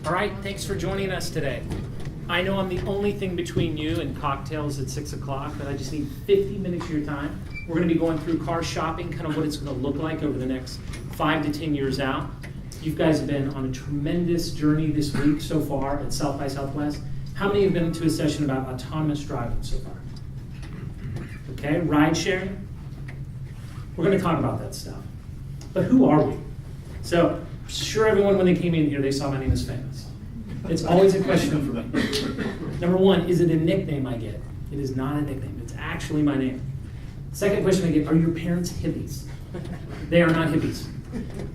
All right, thanks for joining us today. I know I'm the only thing between you and cocktails at 6 o'clock, but I just need 50 minutes of your time. We're going to be going through car shopping, kind of what it's going to look like over the next 5 to 10 years out. You guys have been on a tremendous journey this week so far at South by Southwest. How many have been to a session about autonomous driving so far? Okay, ride sharing. We're going to talk about that stuff. But who are we? So, sure, everyone, when they came in here, they saw my name is famous. It's always a question for me. Number one, is it a nickname I get? It is not a nickname. It's actually my name. Second question I get, are your parents hippies? They are not hippies.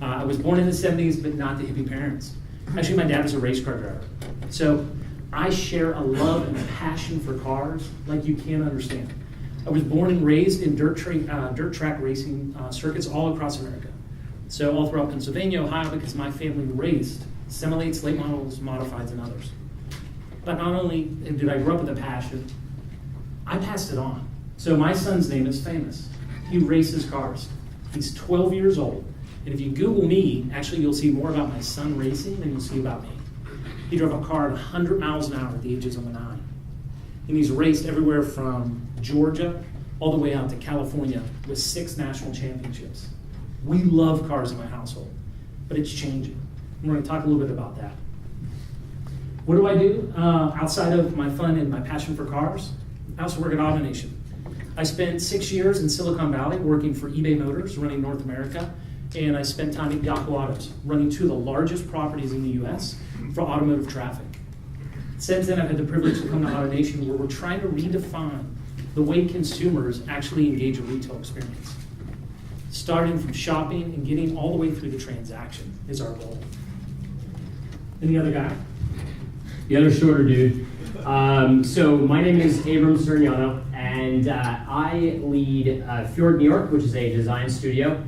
I was born in the 70s, but not the hippie parents. Actually, my dad was a race car driver. So I share a love and a passion for cars like you can't understand. I was born and raised in dirt track racing circuits all across America. So all throughout Pennsylvania, Ohio, because my family raced semi-lates, late models, modifieds, and others. But not only did I grow up with a passion, I passed it on. So my son's name is famous. He races cars. He's 12 years old. And if you Google me, actually you'll see more about my son racing than you'll see about me. He drove a car at 100 miles an hour at the ages of 9. And he's raced everywhere from Georgia all the way out to California with 6 national championships. We love cars in my household, but it's changing. And we're going to talk a little bit about that. What do I do outside of my fun and my passion for cars? I also work at AutoNation. I spent 6 years in Silicon Valley working for eBay Motors, running North America, and I spent time at Yahoo Autos, running 2 of the largest properties in the US for automotive traffic. Since then, I've had the privilege to come to AutoNation, where we're trying to redefine the way consumers actually engage a retail experience. Starting from shopping and getting all the way through the transaction is our goal. Any other guy? The other shorter dude. So my name is Abram Sirignano, and I lead Fjord New York, which is a design studio.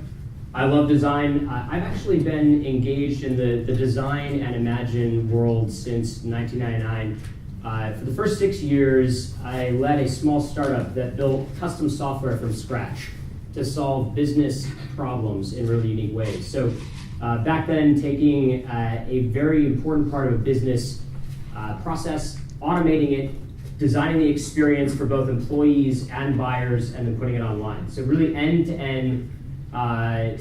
I love design. I've actually been engaged in the design and imagine world since 1999. For the first 6 years, I led a small startup that built custom software from scratch to solve business problems in really unique ways. So back then, taking a very important part of a business process, automating it, designing the experience for both employees and buyers, and then putting it online. So really end-to-end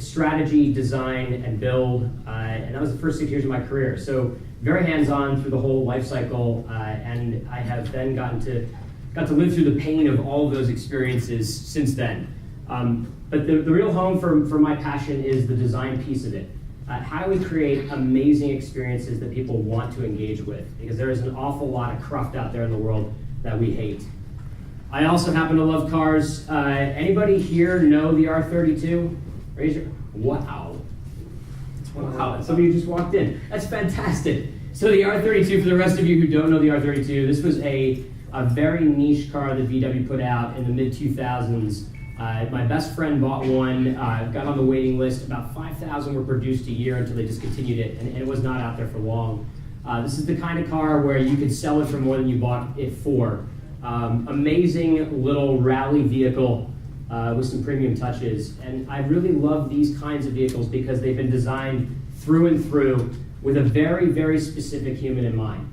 strategy, design, and build, and that was the first 6 years of my career. So very hands-on through the whole life cycle, and I have then got to live through the pain of all of those experiences since then. But the real home for my passion is the design piece of it. How do we create amazing experiences that people want to engage with? Because there is an awful lot of cruft out there in the world that we hate. I also happen to love cars. Anybody here know the R32? Raise your, wow. Wow, somebody just walked in. That's fantastic. So the R32, for the rest of you who don't know the R32, this was a very niche car that VW put out in the mid-2000s. My best friend bought one, got on the waiting list. About 5,000 were produced a year until they discontinued it, and it was not out there for long. This is the kind of car where you could sell it for more than you bought it for. Amazing little rally vehicle with some premium touches. And I really love these kinds of vehicles because they've been designed through and through with a very, very specific human in mind.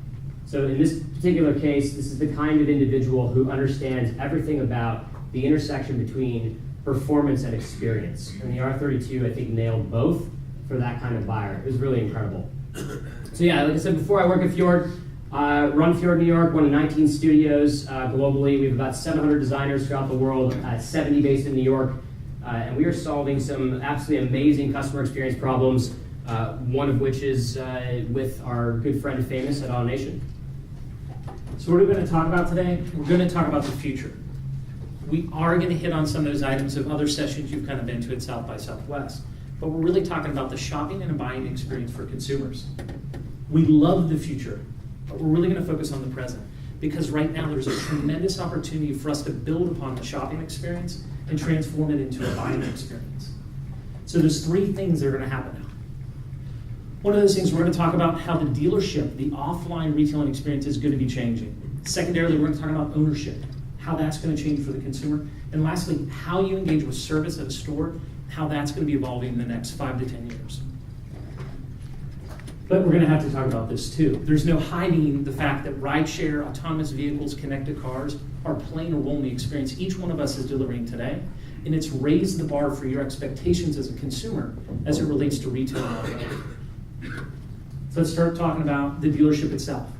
So in this particular case, this is the kind of individual who understands everything about the intersection between performance and experience. And the R32, I think, nailed both for that kind of buyer. It was really incredible. So yeah, like I said before, I work at Fjord, run Fjord New York, one of 19 studios globally. We have about 700 designers throughout the world, 70 based in New York. And we are solving some absolutely amazing customer experience problems, one of which is with our good friend Famous at AutoNation. So what are we going to talk about today? We're going to talk about the future. We are going to hit on some of those items of other sessions you've kind of been to at South by Southwest, but we're really talking about the shopping and buying experience for consumers. We love the future, but we're really going to focus on the present, because right now there's a tremendous opportunity for us to build upon the shopping experience and transform it into a buying experience. So there's 3 things that are going to happen now. One of those things, we're going to talk about how the dealership, the offline retailing experience, is going to be changing. Secondarily, we're going to talk about ownership, how that's going to change for the consumer. And lastly, how you engage with service at a store, how that's going to be evolving in the next 5 to 10 years. But we're going to have to talk about this too. There's no hiding the fact that rideshare, autonomous vehicles, connected cars are playing a role in the experience each one of us is delivering today. And it's raised the bar for your expectations as a consumer as it relates to retail and automotive. So let's start talking about the dealership itself.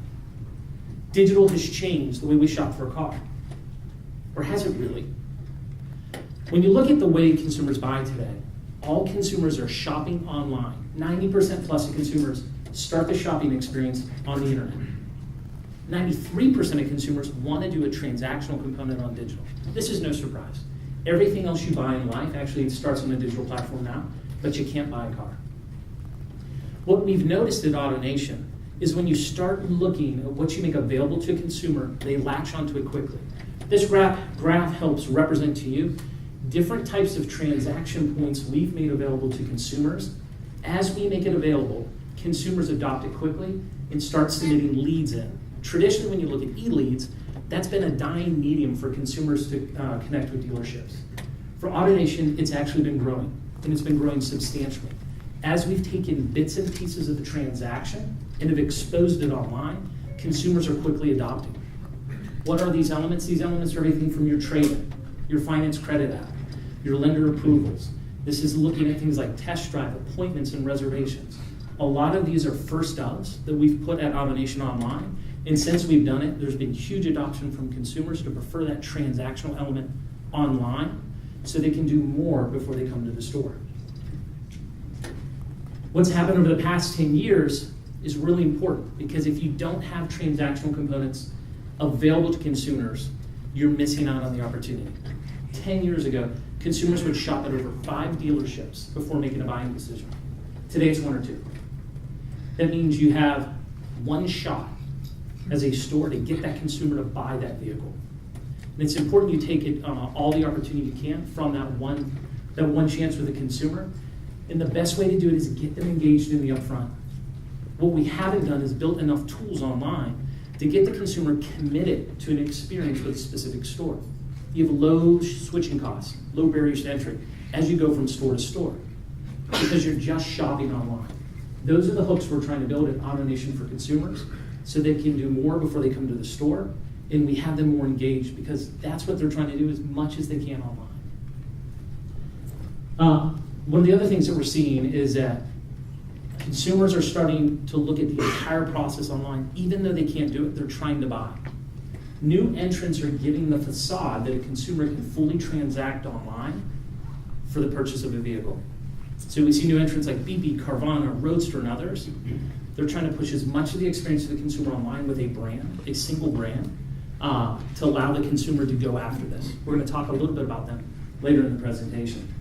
Digital has changed the way we shop for a car. Or has it really? When you look at the way consumers buy today, all consumers are shopping online. 90% plus of consumers start the shopping experience on the internet. 93% of consumers want to do a transactional component on digital. This is no surprise. Everything else you buy in life actually starts on a digital platform now, but you can't buy a car. What we've noticed at AutoNation is when you start looking at what you make available to a consumer, they latch onto it quickly. This graph helps represent to you different types of transaction points we've made available to consumers. As we make it available, consumers adopt it quickly and start submitting leads in. Traditionally, when you look at e-leads, that's been a dying medium for consumers to connect with dealerships. For AutoNation, it's actually been growing, and it's been growing substantially. As we've taken bits and pieces of the transaction and have exposed it online, consumers are quickly adopting. What are these elements? These elements are everything from your trade-in, your finance credit app, your lender approvals. This is looking at things like test drive, appointments, and reservations. A lot of these are first ofs that we've put at AutoNation online, and since we've done it, there's been huge adoption from consumers to prefer that transactional element online so they can do more before they come to the store. What's happened over the past 10 years is really important because if you don't have transactional components available to consumers, you're missing out on the opportunity. 10 years ago, consumers would shop at over 5 dealerships before making a buying decision. Today it's 1 or 2. That means you have one shot as a store to get that consumer to buy that vehicle. And it's important you take it all the opportunity you can from that one chance with the consumer. And the best way to do it is get them engaged in the upfront. What we haven't done is built enough tools online to get the consumer committed to an experience with a specific store. You have low switching costs, low barriers to entry as you go from store to store because you're just shopping online. Those are the hooks we're trying to build at AutoNation for consumers so they can do more before they come to the store, and we have them more engaged because that's what they're trying to do as much as they can online. One of the other things that we're seeing is that consumers are starting to look at the entire process online. Even though they can't do it, they're trying to buy. New entrants are giving the facade that a consumer can fully transact online for the purchase of a vehicle. So we see new entrants like BP, Carvana, Rhodes, and others. They're trying to push as much of the experience of the consumer online with a brand, a single brand, to allow the consumer to go after this. We're going to talk a little bit about them later in the presentation.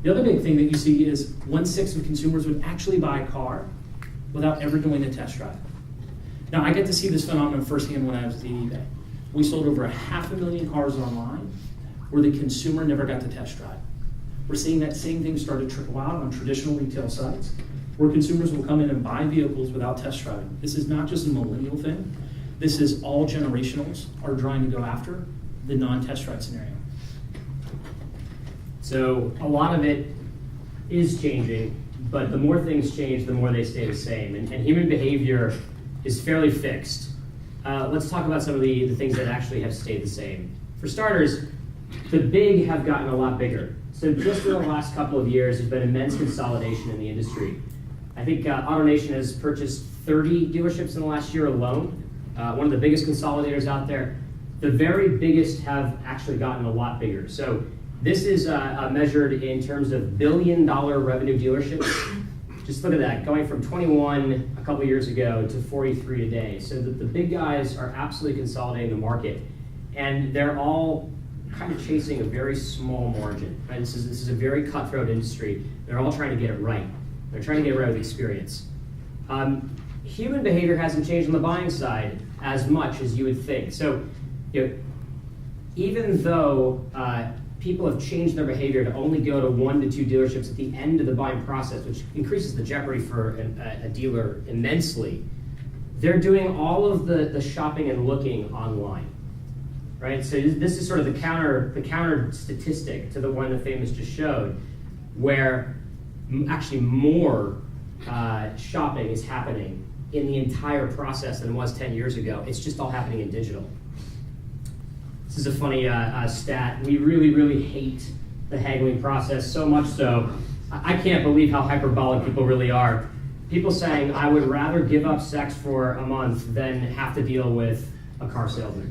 The other big thing that you see is 1/6 of consumers would actually buy a car without ever doing a test drive. Now, I get to see this phenomenon firsthand when I was at eBay. We sold over 500,000 cars online where the consumer never got to test drive. We're seeing that same thing start to trickle out on traditional retail sites where consumers will come in and buy vehicles without test driving. This is not just a millennial thing. This is all generationals are trying to go after the non-test drive scenario. So a lot of it is changing, but the more things change, the more they stay the same. And human behavior is fairly fixed. Let's talk about some of the things that actually have stayed the same. For starters, the big have gotten a lot bigger. So just in the last couple of years, there's been immense consolidation in the industry. I think AutoNation has purchased 30 dealerships in the last year alone, one of the biggest consolidators out there. The very biggest have actually gotten a lot bigger. So this is measured in terms of billion-dollar revenue dealerships. Just look at that, going from 21 a couple years ago to 43 today. So that the big guys are absolutely consolidating the market, and they're all kind of chasing a very small margin. Right? This is a very cutthroat industry. They're all trying to get it right. They're trying to get it right with experience. Human behavior hasn't changed on the buying side as much as you would think. So, even though people have changed their behavior to only go to 1 to 2 dealerships at the end of the buying process, which increases the jeopardy for a dealer immensely, they're doing all of the shopping and looking online, right? So this is sort of the counter statistic to the one that Famous just showed, where actually more shopping is happening in the entire process than it was 10 years ago. It's just all happening in digital. This is a funny stat. We really, really hate the haggling process, so much so, I can't believe how hyperbolic people really are. People saying, I would rather give up sex for a month than have to deal with a car salesman,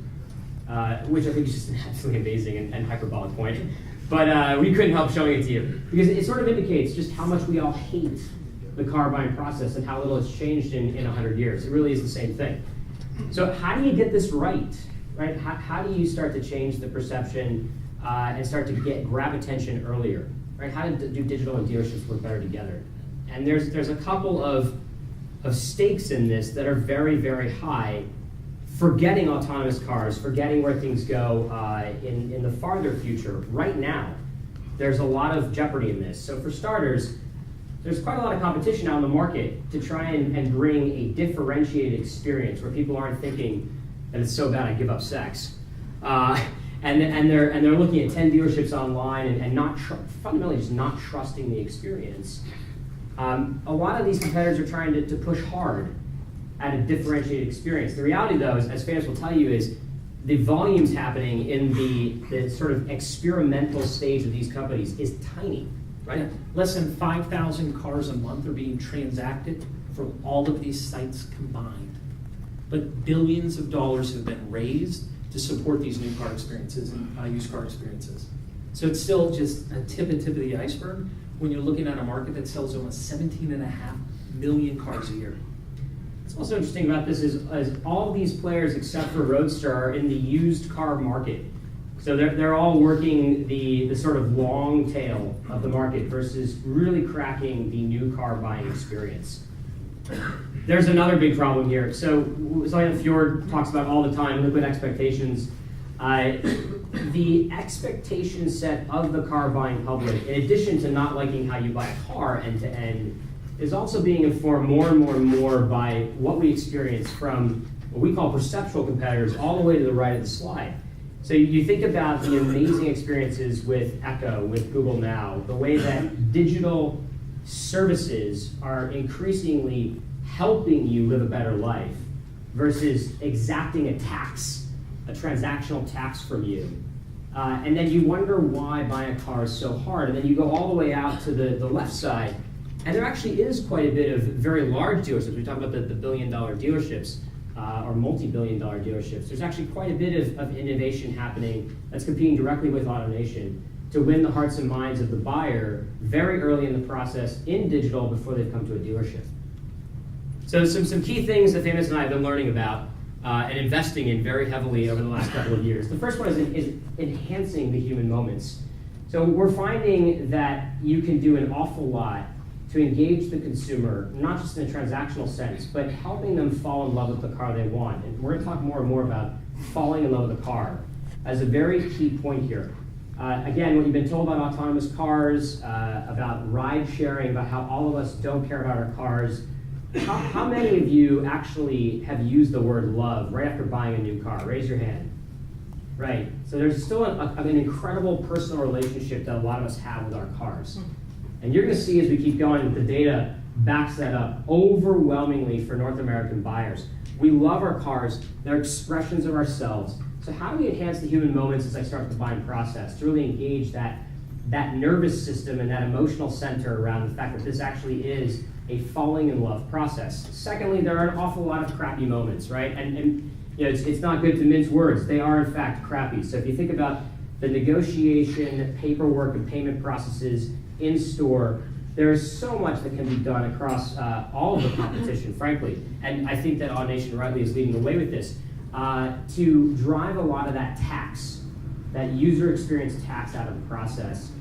which I think is just an absolutely amazing and hyperbolic point. But we couldn't help showing it to you, because it sort of indicates just how much we all hate the car buying process and how little it's changed in 100 years. It really is the same thing. So how do you get this right? How do you start to change the perception and start to grab attention earlier? Right? How do digital and dealerships work better together? And there's a couple of stakes in this that are very, very high. Forgetting autonomous cars, forgetting where things go in the farther future. Right now, there's a lot of jeopardy in this. So for starters, there's quite a lot of competition out in the market to try and bring a differentiated experience where people aren't thinking that it's so bad I give up sex. And they're looking at 10 dealerships online and not fundamentally just not trusting the experience. A lot of these competitors are trying to push hard at a differentiated experience. The reality, though, is, as fans will tell you, is the volumes happening in the sort of experimental stage of these companies is tiny, right? Yeah. Less than 5,000 cars a month are being transacted from all of these sites combined. But billions of dollars have been raised to support these new car experiences and used car experiences. So it's still just a tip of the iceberg when you're looking at a market that sells almost 17.5 million cars a year. What's also interesting about this is all these players except for Roadster are in the used car market. So they're all working the sort of long tail of the market versus really cracking the new car buying experience. There's another big problem here. So something that Fjord talks about all the time, liquid expectations. The expectation set of the car buying public, in addition to not liking how you buy a car end to end, is also being informed more and more and more by what we experience from what we call perceptual competitors all the way to the right of the slide. So you think about the amazing experiences with Echo, with Google Now, the way that digital services are increasingly helping you live a better life versus exacting a tax, a transactional tax from you. And then you wonder why buying a car is so hard. And then you go all the way out to the left side, and there actually is quite a bit of very large dealerships. We talk about the billion-dollar dealerships or multi-billion-dollar dealerships. There's actually quite a bit of innovation happening that's competing directly with automation to win the hearts and minds of the buyer very early in the process in digital before they've come to a dealership. So some key things that Famous and I have been learning about and investing in very heavily over the last couple of years. The first one is enhancing the human moments. So we're finding that you can do an awful lot to engage the consumer, not just in a transactional sense, but helping them fall in love with the car they want. And we're going to talk more and more about falling in love with a car as a very key point here. Again, what you've been told about autonomous cars, about ride sharing, about how all of us don't care about our cars. How many of you actually have used the word love right after buying a new car? Raise your hand. Right. So there's still an incredible personal relationship that a lot of us have with our cars. And you're going to see as we keep going that the data backs that up overwhelmingly for North American buyers. We love our cars. They're expressions of ourselves. So how do we enhance the human moments as I start the buying process to really engage that nervous system and that emotional center around the fact that this actually is a falling in love process? Secondly, there are an awful lot of crappy moments, right? And you know, it's not good to mince words. They are, in fact, crappy. So if you think about the negotiation, paperwork, and payment processes in store, there is so much that can be done across all of the competition, frankly. And I think that AutoNation rightly is leading the way with this to drive a lot of that tax, that user experience tax out of the process.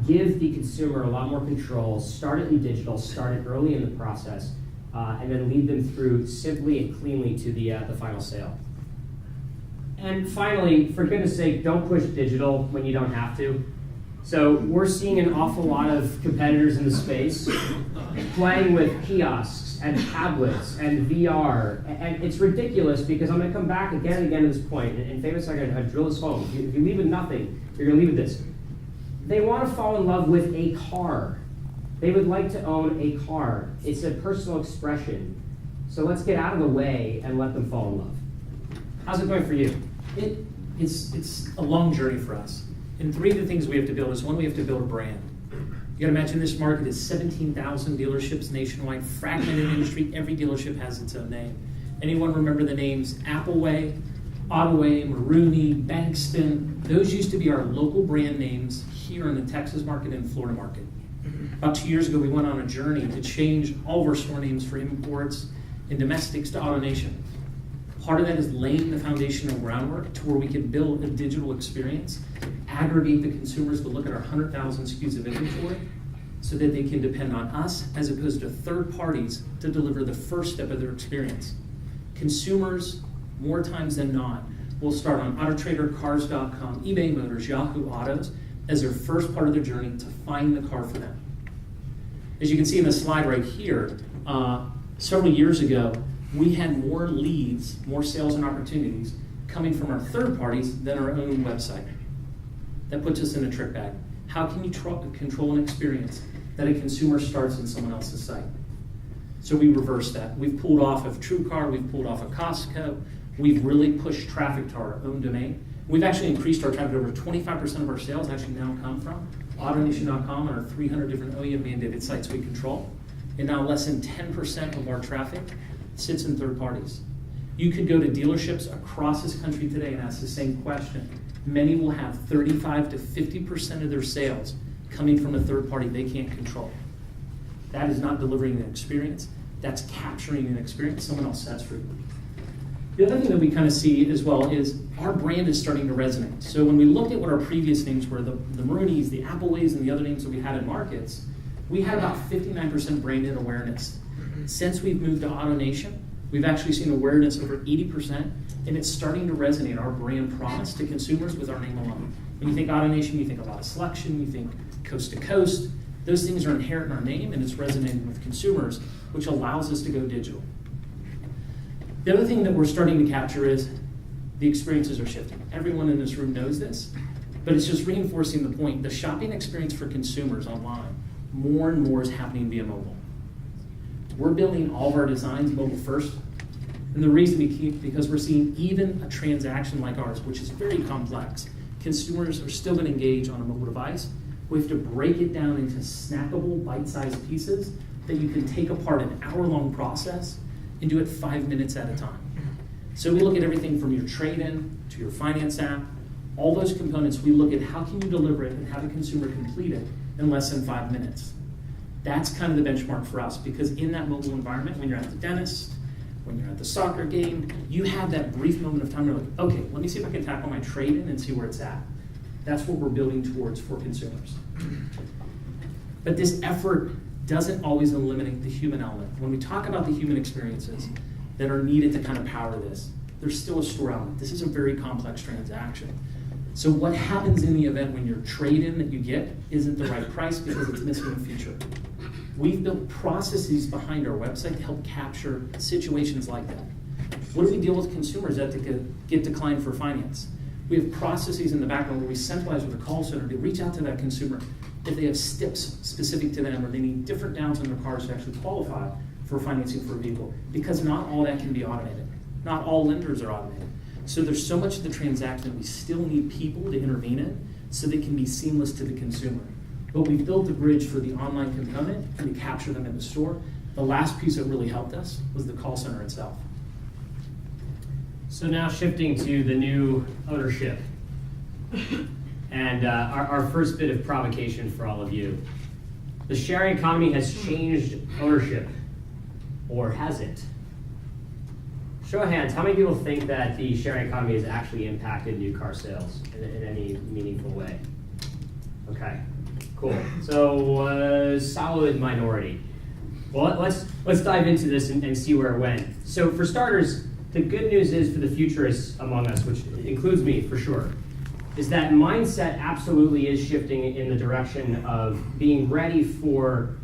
Give the consumer a lot more control, start it in digital, start it early in the process, and then lead them through simply and cleanly to the final sale. And finally, for goodness sake, don't push digital when you don't have to. So we're seeing an awful lot of competitors in the space playing with kiosks and tablets and VR. And it's ridiculous because I'm going to come back again and again to this point. And Famous, I'm going to drill this home. If you leave with nothing, you're going to leave with this. They want to fall in love with a car. They would like to own a car. It's a personal expression. So let's get out of the way and let them fall in love. How's it going for you? It's a long journey for us. And three of the things we have to build is, one, we have to build a brand. You gotta imagine this market is 17,000 dealerships nationwide, fragmented industry. Every dealership has its own name. Anyone remember the names Appleway, Autoway, Maroney, Bankspin? Those used to be our local brand names here in the Texas market and Florida market. About 2 years ago, we went on a journey to change all of our store names for imports and domestics to AutoNation. Part of that is laying the foundational groundwork to where we can build a digital experience, aggregate the consumers to look at our 100,000 SKUs of inventory so that they can depend on us as opposed to third parties to deliver the first step of their experience. Consumers, more times than not, will start on AutoTrader, Cars.com, eBay Motors, Yahoo Autos as their first part of their journey to find the car for them. As you can see in the slide right here, several years ago, we had more leads, more sales and opportunities coming from our third parties than our own website. That puts us in a trick bag. How can you control an experience that a consumer starts in someone else's site? So we reverse that. We've pulled off of TrueCar, we've pulled off of Costco, we've really pushed traffic to our own domain. We've actually increased our traffic. Over 25% of our sales actually now come from AutoNation.com and our 300 different OEM mandated sites we control. And now less than 10% of our traffic sits in third parties. You could go to dealerships across this country today and ask the same question. Many will have 35 to 50% of their sales coming from a third party they can't control. That is not delivering an experience. That's capturing an experience someone else sets for you. The other thing that we kind of see as well is our brand is starting to resonate. So when we looked at what our previous names were, the Maroonies, the Appleways, and the other names that we had in markets, we had about 59% branded awareness. Since we've moved to AutoNation, we've actually seen awareness over 80%, and it's starting to resonate, our brand promise to consumers with our name alone. When you think AutoNation, you think a lot of selection, you think coast to coast. Those things are inherent in our name, and it's resonating with consumers, which allows us to go digital. The other thing that we're starting to capture is the experiences are shifting. Everyone in this room knows this, but it's just reinforcing the point. The shopping experience for consumers online, more and more is happening via mobile. We're building all of our designs mobile first, and the reason because we're seeing even a transaction like ours, which is very complex, consumers are still going to engage on a mobile device. We have to break it down into snackable, bite-sized pieces that you can take apart an hour-long process and do it 5 minutes at a time. So we look at everything from your trade-in to your finance app, all those components, we look at how can you deliver it and have a consumer complete it in less than 5 minutes. That's kind of the benchmark for us, because in that mobile environment, when you're at the dentist, when you're at the soccer game, you have that brief moment of time where you're like, okay, let me see if I can tackle my trade-in and see where it's at. That's what we're building towards for consumers. But this effort doesn't always eliminate the human element. When we talk about the human experiences that are needed to kind of power this, there's still a store element. This is a very complex transaction. So what happens in the event when your trade-in that you get isn't the right price because it's missing a feature? We've built processes behind our website to help capture situations like that. What do we deal with consumers that get declined for finance? We have processes in the background where we centralize with a call center to reach out to that consumer if they have steps specific to them or they need different downs on their cars to actually qualify for financing for a vehicle, because not all that can be automated. Not all lenders are automated. So there's so much of the transaction that we still need people to intervene in so they can be seamless to the consumer. But we've built a bridge for the online component and to capture them in the store. The last piece that really helped us was the call center itself. So now shifting to the new ownership. And our first bit of provocation for all of you. The sharing economy has changed ownership, or has it? Show of hands, how many people think that the sharing economy has actually impacted new car sales in any meaningful way? Okay, cool. So solid minority. Well, let's dive into this and see where it went. So for starters, the good news is for the futurists among us, which includes me for sure, is that mindset absolutely is shifting in the direction of being ready for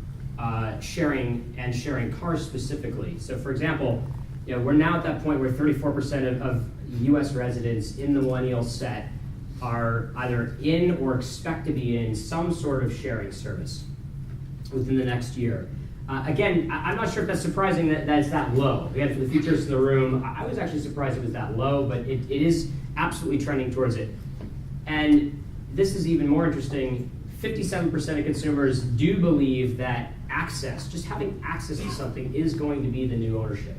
sharing and sharing cars specifically. So for example, we're now at that point where 34% of US residents in the millennial set are either in or expect to be in some sort of sharing service. within the next year. Again, I'm not sure if that's surprising that it's that low. Again, for the futurists in the room, I was actually surprised it was that low, but it is absolutely trending towards it. And this is even more interesting. 57% of consumers do believe that access, just having access to something, is going to be the new ownership,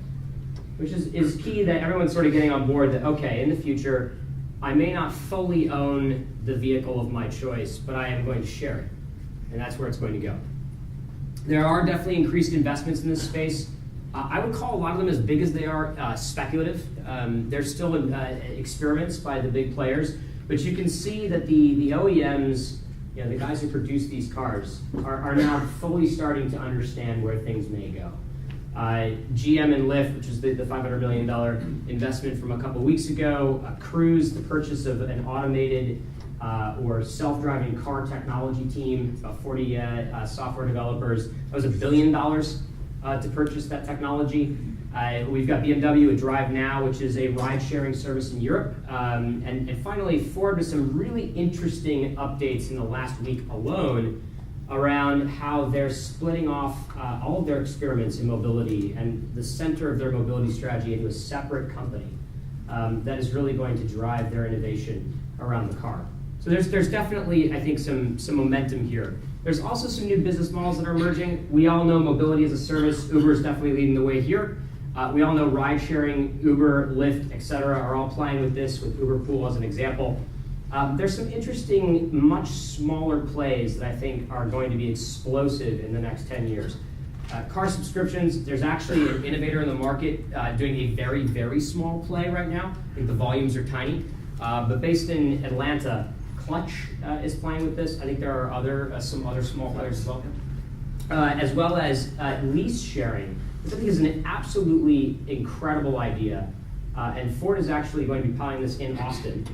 which is key, that everyone's sort of getting on board that, okay, in the future, I may not fully own the vehicle of my choice, but I am going to share it. And that's where it's going to go. There are definitely increased investments in this space. I would call a lot of them, as big as they are, speculative. There's still experiments by the big players, but you can see that the OEMs, the guys who produce these cars, are now fully starting to understand where things may go. GM and Lyft, which is the $500 million investment from a couple weeks ago, Cruise, the purchase of an automated or self-driving car technology team, about 40 software developers. That was $1 billion to purchase that technology. We've got BMW with Drive Now, which is a ride-sharing service in Europe. And finally, Ford with some really interesting updates in the last week alone around how they're splitting off all of their experiments in mobility and the center of their mobility strategy into a separate company that is really going to drive their innovation around the car. So there's definitely, I think, some momentum here. There's also some new business models that are emerging. We all know mobility as a service. Uber is definitely leading the way here. We all know ride sharing, Uber, Lyft, et cetera, are all playing with this, with Uber Pool as an example. There's some interesting, much smaller plays that I think are going to be explosive in the next 10 years. Car subscriptions, there's actually an innovator in the market doing a very, very small play right now. I think the volumes are tiny, but based in Atlanta, Clutch is playing with this. I think there are some other small players as well as lease sharing. This I think is an absolutely incredible idea, and Ford is actually going to be piloting this in Austin.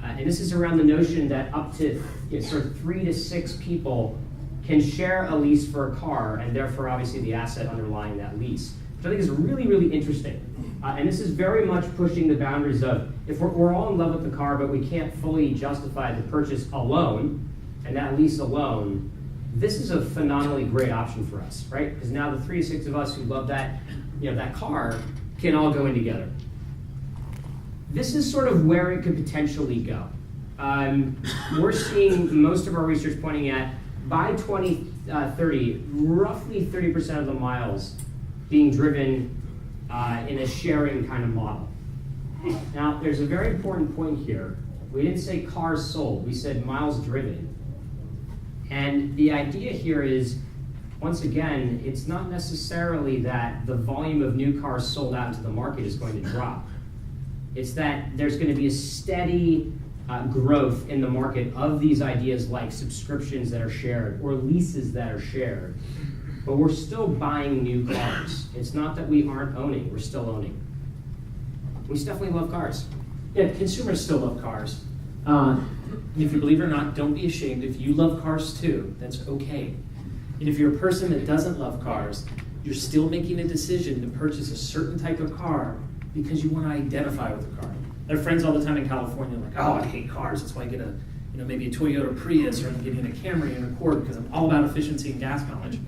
And this is around the notion that up to sort of 3 to 6 people can share a lease for a car, and therefore obviously the asset underlying that lease, which I think is really, really interesting. And this is very much pushing the boundaries of, if we're all in love with the car, but we can't fully justify the purchase alone, and that lease alone, this is a phenomenally great option for us, right? Because now the 3 to 6 of us who love that, that car can all go in together. This is sort of where it could potentially go. We're seeing most of our research pointing at, by 2030, roughly 30% of the miles being driven in a sharing kind of model. Now, there's a very important point here. We didn't say cars sold, we said miles driven. And the idea here is, once again, it's not necessarily that the volume of new cars sold out into the market is going to drop. It's that there's going to be a steady growth in the market of these ideas like subscriptions that are shared or leases that are shared. But we're still buying new cars. It's not that we aren't owning, we're still owning. We definitely love cars. Yeah, consumers still love cars. If you believe it or not, don't be ashamed. If you love cars too, that's okay. And if you're a person that doesn't love cars, you're still making a decision to purchase a certain type of car because you want to identify with the car. I have friends all the time in California like, oh, I hate cars. That's why I get maybe a Toyota Prius, or I'm getting a Camry and a Accord because I'm all about efficiency and gas mileage.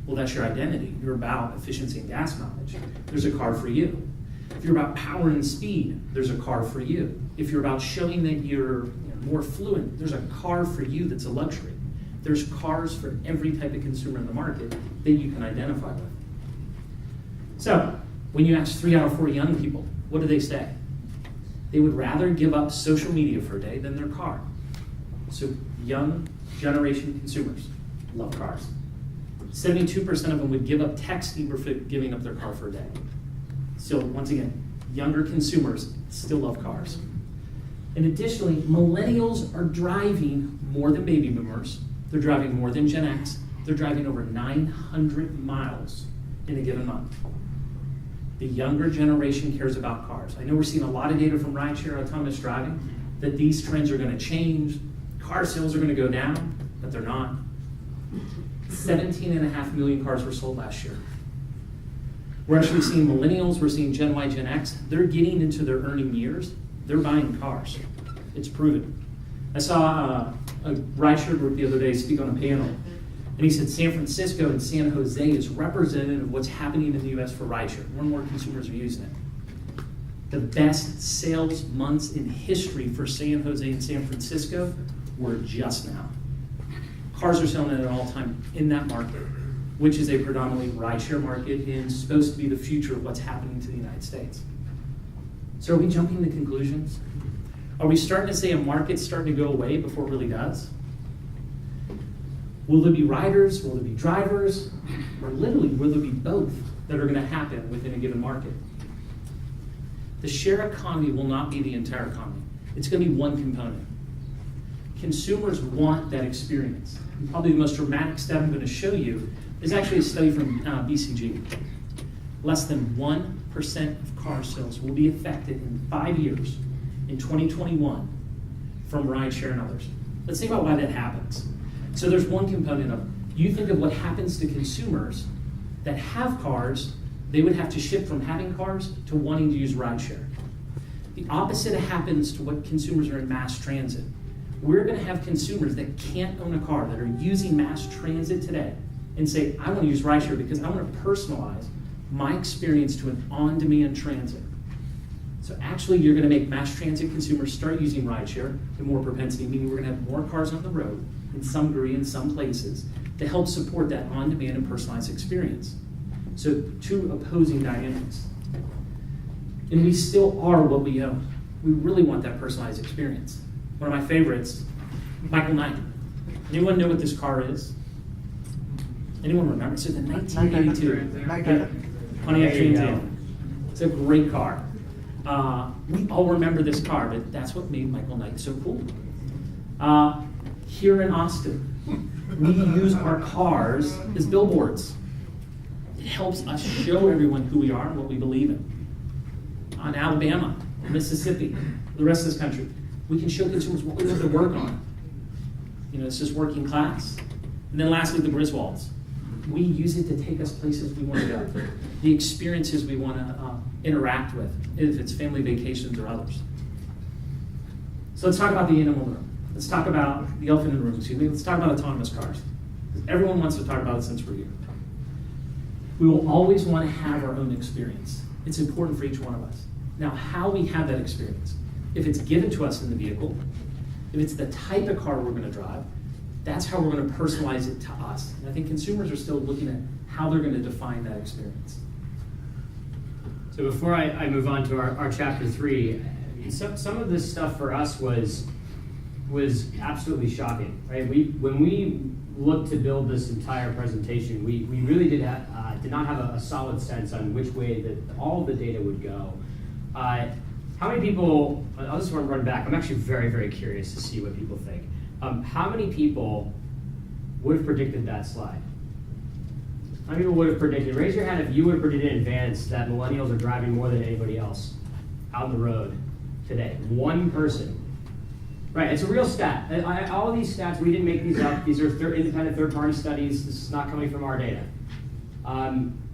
Well, that's your identity. You're about efficiency and gas mileage. There's a car for you. If you're about power and speed, there's a car for you. If you're about showing that you're more fluent, there's a car for you that's a luxury. There's cars for every type of consumer in the market that you can identify with. So, when you ask 3 out of 4 young people, what do they say? They would rather give up social media for a day than their car. So, young generation consumers love cars. 72% of them would give up texting for giving up their car for a day. So, once again, younger consumers still love cars. And additionally, millennials are driving more than baby boomers. They're driving more than Gen X. They're driving over 900 miles in a given month. The younger generation cares about cars. I know we're seeing a lot of data from rideshare autonomous driving that these trends are going to change. Car sales are going to go down, but they're not. 17.5 million cars were sold last year. We're actually seeing millennials, we're seeing Gen Y, Gen X, they're getting into their earning years, they're buying cars. It's proven. I saw a rideshare group the other day speak on a panel, And he said San Francisco and San Jose is representative of what's happening in the US for rideshare. More and more consumers are using it. The best sales months in history for San Jose and San Francisco were just now. Cars are selling at an all-time in that market, which is a predominantly rideshare market and supposed to be the future of what's happening to the United States. So are we jumping to conclusions? Are we starting to say a market's starting to go away before it really does? Will there be riders? Will there be drivers? Or literally, will there be both that are going to happen within a given market? The share economy will not be the entire economy. It's going to be one component. Consumers want that experience. And probably the most dramatic step I'm going to show you is actually a study from BCG. Less than 1% of car sales will be affected in 5 years, in 2021, from rideshare and others. Let's think about why that happens. So there's one component of, you think of what happens to consumers that have cars, they would have to shift from having cars to wanting to use rideshare. The opposite happens to what consumers are in mass transit. We're going to have consumers that can't own a car, that are using mass transit today, and say, I want to use rideshare because I want to personalize my experience to an on-demand transit. So actually, you're going to make mass transit consumers start using rideshare and more propensity, meaning we're going to have more cars on the road in some degree in some places to help support that on-demand and personalized experience. So two opposing dynamics. And we still are what we own. We really want that personalized experience. One of my favorites, Michael Knight. Anyone know what this car is? Anyone remember? It's a 1982 Pontiac Trans Am. It's a great car. We all remember this car, but that's what made Michael Knight so cool. Here in Austin, we use our cars as billboards. It helps us show everyone who we are and what we believe in. On Alabama, Mississippi, the rest of this country, we can show consumers what we have to work on. You know, it's just working class. And then lastly, the Griswolds. We use it to take us places we want to go, the experiences we want to interact with, if it's family vacations or others. So let's talk about the animal room. Let's talk about the elephant in the room, excuse me. Let's talk about autonomous cars. Everyone wants to talk about it since we're here. We will always want to have our own experience. It's important for each one of us. Now, how we have that experience, if it's given to us in the vehicle, if it's the type of car we're going to drive, that's how we're going to personalize it to us. And I think consumers are still looking at how they're going to define that experience. So before I move on to our chapter 3, some of this stuff for us was absolutely shocking, right? When we looked to build this entire presentation, we really did not have a solid sense on which way that all the data would go. How many people, I'll just run back, I'm actually very, very curious to see what people think. How many people would have predicted that slide? How many people would have predicted, raise your hand if you would have predicted in advance that millennials are driving more than anybody else out on the road today? One person. Right, it's a real stat. All of these stats, we didn't make these up. These are independent third-party studies. This is not coming from our data.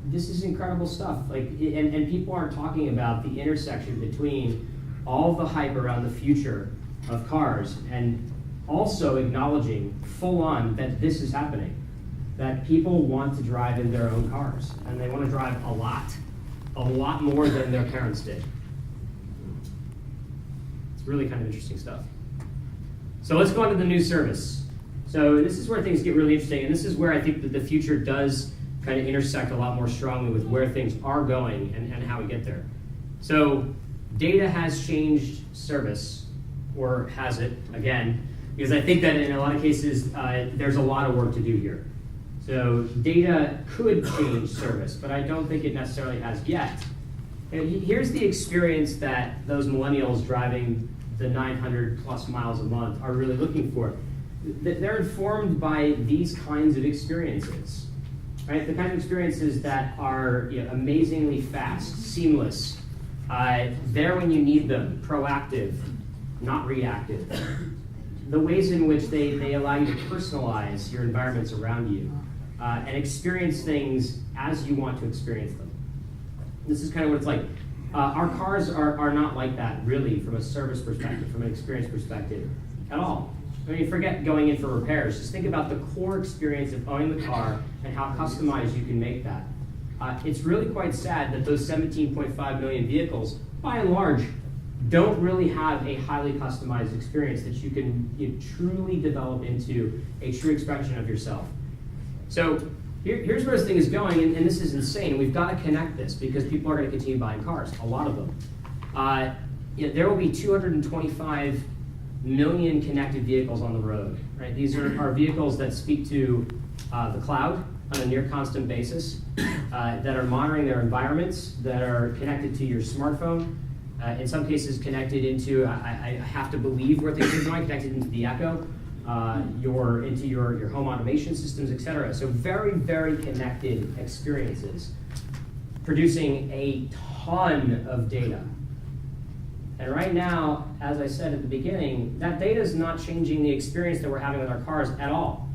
This is incredible stuff. And people aren't talking about the intersection between all the hype around the future of cars and also acknowledging full-on that this is happening, that people want to drive in their own cars, and they want to drive a lot more than their parents did. It's really kind of interesting stuff. So let's go on to the new service. So this is where things get really interesting, and this is where I think that the future does kind of intersect a lot more strongly with where things are going and how we get there. So data has changed service, or has it, again, because I think that in a lot of cases, there's a lot of work to do here. So data could change service, but I don't think it necessarily has yet. And here's the experience that those millennials driving the 900 plus miles a month are really looking for. They're informed by these kinds of experiences, right? The kind of experiences that are amazingly fast, seamless, there when you need them, proactive, not reactive. The ways in which they allow you to personalize your environments around you and experience things as you want to experience them. This is kind of what it's like. Our cars are not like that, really, from a service perspective, from an experience perspective, at all. I mean, forget going in for repairs. Just think about the core experience of owning the car and how customized you can make that. It's really quite sad that those 17.5 million vehicles, by and large, don't really have a highly customized experience that you can truly develop into a true expression of yourself. So here's where this thing is going, and this is insane. We've got to connect this because people are going to continue buying cars, a lot of them. There will be 225 million connected vehicles on the road. Right? These are vehicles that speak to the cloud on a near constant basis, that are monitoring their environments, that are connected to your smartphone, in some cases connected into, I have to believe where things are going, connected into the Echo, into your home automation systems, et cetera. So very, very connected experiences, producing a ton of data. And right now, as I said at the beginning, that data is not changing the experience that we're having with our cars at all.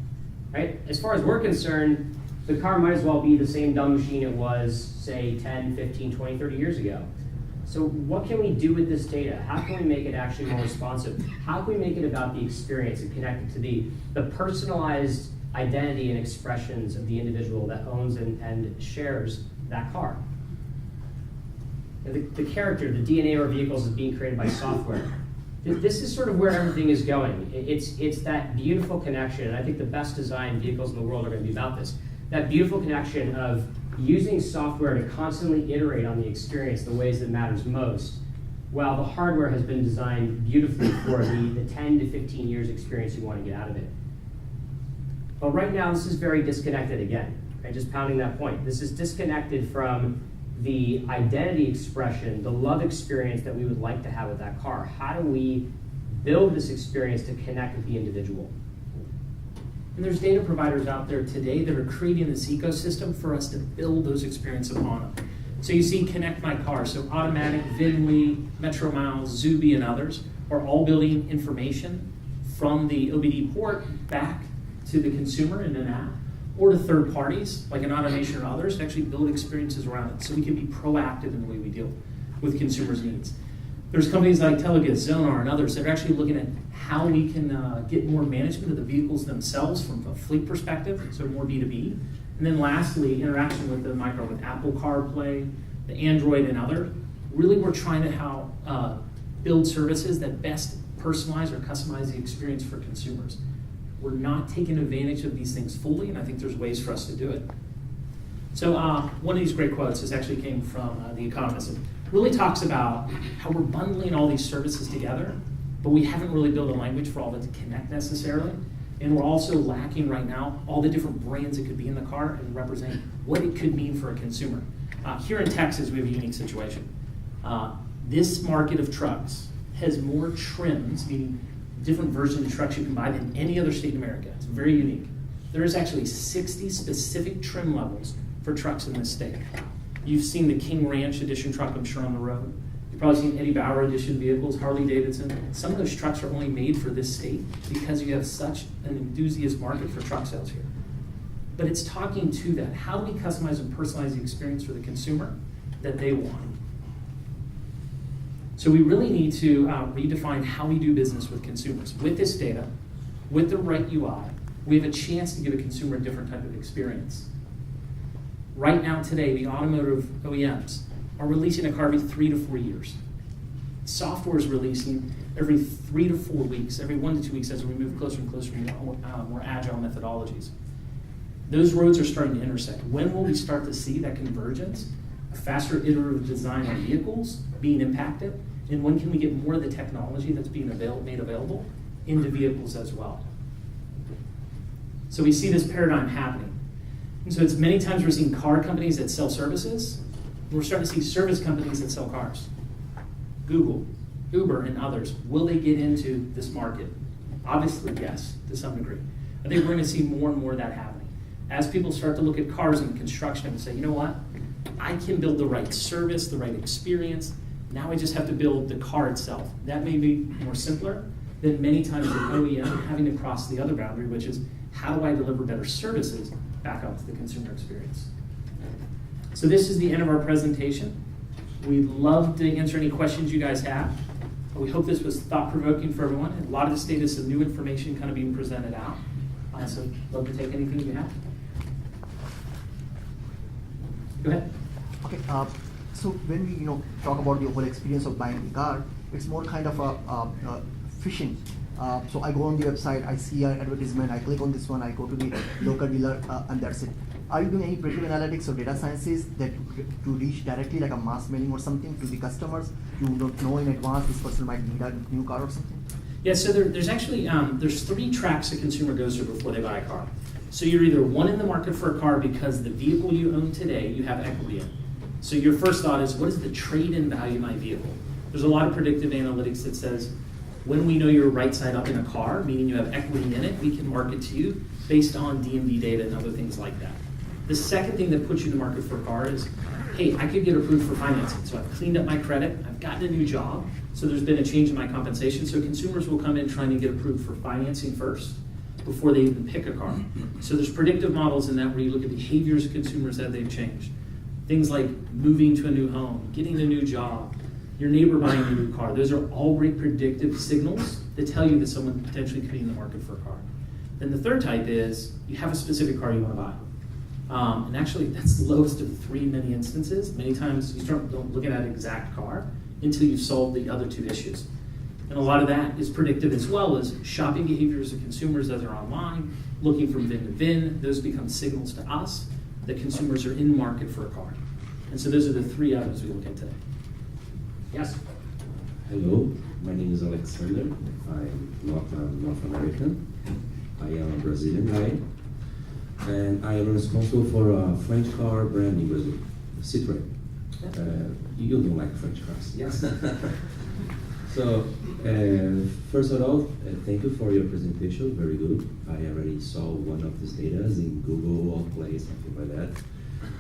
Right? As far as we're concerned, the car might as well be the same dumb machine it was, say, 10, 15, 20, 30 years ago. So what can we do with this data? How can we make it actually more responsive? How can we make it about the experience and connect it to the personalized identity and expressions of the individual that owns and shares that car? The character, the DNA of our vehicles is being created by software. This is sort of where everything is going. It's that beautiful connection, and I think the best designed vehicles in the world are going to be about this. That beautiful connection of using software to constantly iterate on the experience the ways that matters most, while the hardware has been designed beautifully for the 10 to 15 years experience you want to get out of it. But right now, this is very disconnected again. Right? Just pounding that point. This is disconnected from the identity expression, the love experience that we would like to have with that car. How do we build this experience to connect with the individual? And there's data providers out there today that are creating this ecosystem for us to build those experiences upon them. So you see Connect My Car, so Automatic, Vinly, Metro Miles, Zuby, and others are all building information from the OBD port back to the consumer in an app, or to third parties, like an Automation or others, to actually build experiences around it so we can be proactive in the way we deal with consumers' needs. There's companies like Telegis, Zonar, and others that are actually looking at how we can get more management of the vehicles themselves from a fleet perspective, so more B2B. And then lastly, interaction with the micro, with Apple CarPlay, the Android, and other. Really, we're trying to build services that best personalize or customize the experience for consumers. We're not taking advantage of these things fully, and I think there's ways for us to do it. So one of these great quotes this actually came from The Economist. It really talks about how we're bundling all these services together, but we haven't really built a language for all of it to connect necessarily. And we're also lacking right now all the different brands that could be in the car and represent what it could mean for a consumer. Here in Texas, we have a unique situation. This market of trucks has more trims, meaning different versions of trucks you can buy, than any other state in America. It's very unique. There is actually 60 specific trim levels for trucks in this state. You've seen the King Ranch edition truck, I'm sure, on the road. You've probably seen Eddie Bauer edition vehicles, Harley Davidson. Some of those trucks are only made for this state because you have such an enthusiast market for truck sales here. But it's talking to that. How do we customize and personalize the experience for the consumer that they want? So we really need to redefine how we do business with consumers. With this data, with the right UI, we have a chance to give a consumer a different type of experience. Right now, today, the automotive OEMs are releasing a car every 3 to 4 years. Software is releasing every 3 to 4 weeks, every 1 to 2 weeks as we move closer and closer to more agile methodologies. Those roads are starting to intersect. When will we start to see that convergence, a faster iterative design on vehicles being impacted, and when can we get more of the technology that's being made available into vehicles as well? So we see this paradigm happening. And so it's many times we're seeing car companies that sell services, and we're starting to see service companies that sell cars. Google, Uber, and others, will they get into this market? Obviously, yes, to some degree. I think we're going to see more and more of that happening. As people start to look at cars and construction and say, you know what? I can build the right service, the right experience. Now I just have to build the car itself. That may be more simpler than many times the OEM having to cross the other boundary, which is how do I deliver better services back up to the consumer experience? So this is the end of our presentation. We'd love to answer any questions you guys have. We hope this was thought-provoking for everyone. And a lot of this data is some new information kind of being presented out. So love to take anything you have. Go ahead. Okay, so when we talk about the whole experience of buying a car, it's more kind of a fishing. So I go on the website, I see an advertisement, I click on this one, I go to the local dealer, and that's it. Are you doing any predictive analytics or data sciences that to reach directly like a mass mailing or something to the customers? You don't know in advance this person might need a new car or something? Yeah, so there's actually there's 3 tracks a consumer goes through before they buy a car. So you're either one in the market for a car because the vehicle you own today you have equity in. So your first thought is, what is the trade-in value of my vehicle? There's a lot of predictive analytics that says, when we know you're right side up in a car, meaning you have equity in it, we can market to you based on DMV data and other things like that. The second thing that puts you in the market for a car is, hey, I could get approved for financing. So I've cleaned up my credit, I've gotten a new job, so there's been a change in my compensation. So consumers will come in trying to get approved for financing first before they even pick a car. So there's predictive models in that where you look at behaviors of consumers that they've changed. Things like moving to a new home, getting a new job, your neighbor buying a new car. Those are all great predictive signals that tell you that someone potentially could be in the market for a car. Then the third type is you have a specific car you want to buy. And actually, that's the lowest of 3 in many instances. Many times you start looking at an exact car until you've solved the other 2 issues. And a lot of that is predictive as well as shopping behaviors of consumers as they're online, looking from VIN to VIN. Those become signals to us that consumers are in market for a car. And so those are the 3 items we look at today. Yes? Hello, my name is Alexander. I'm not North American. I am a Brazilian guy. And I am responsible for a French car brand in Brazil, Citroën. You don't like French cars. Yes. So, first of all, thank you for your presentation, very good. I already saw one of these data in Google or Play, something like that.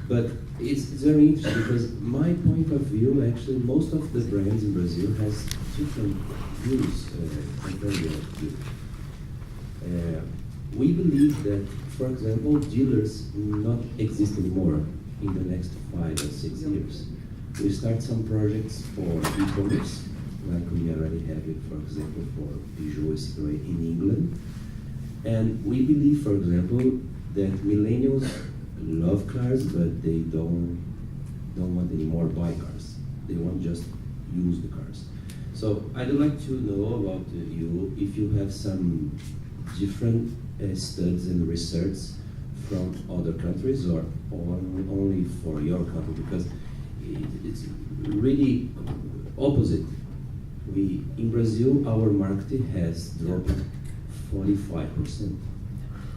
But it's very interesting because my point of view, actually, most of the brands in Brazil has different views compared to you. We believe that, for example, dealers not exist anymore in the next 5 or 6 years. We start some projects for e-commerce, like we already have it, for example, for Peugeot Citroën in England. And we believe, for example, that millennials love cars, but they don't want anymore buy cars. They want just use the cars. So I'd like to know about you, if you have some different studies and research from other countries or only for your country, because it's really opposite. In Brazil, our market has dropped 45%.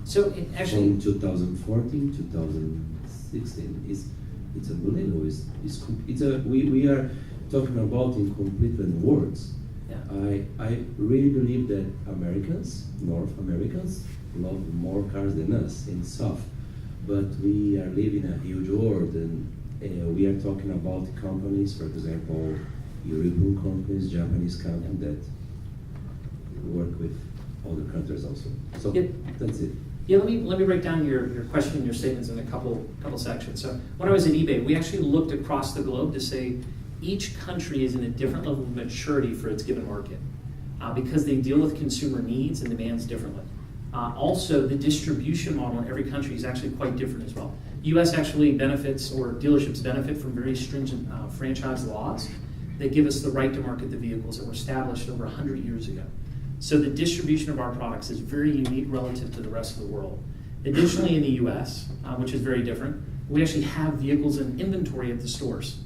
So it actually, from 2014 to 2016, it's unbelievable. We are talking about in complete words. yeah. I really believe that North Americans, love more cars than us in South, but we are living a huge world, and we are talking about companies, for example, European companies, Japanese companies that work with other countries also. So Yep. that's it. Yeah, let me break down your question and your statements in a couple sections. So when I was at eBay, we actually looked across the globe to say each country is in a different level of maturity for its given market because they deal with consumer needs and demands differently. Also, the distribution model in every country is actually quite different as well. US actually benefits, or dealerships benefit from very stringent franchise laws that give us the right to market the vehicles that were established over 100 years ago. So the distribution of our products is very unique relative to the rest of the world. Additionally, in the US, which is very different, we actually have vehicles in inventory at the stores.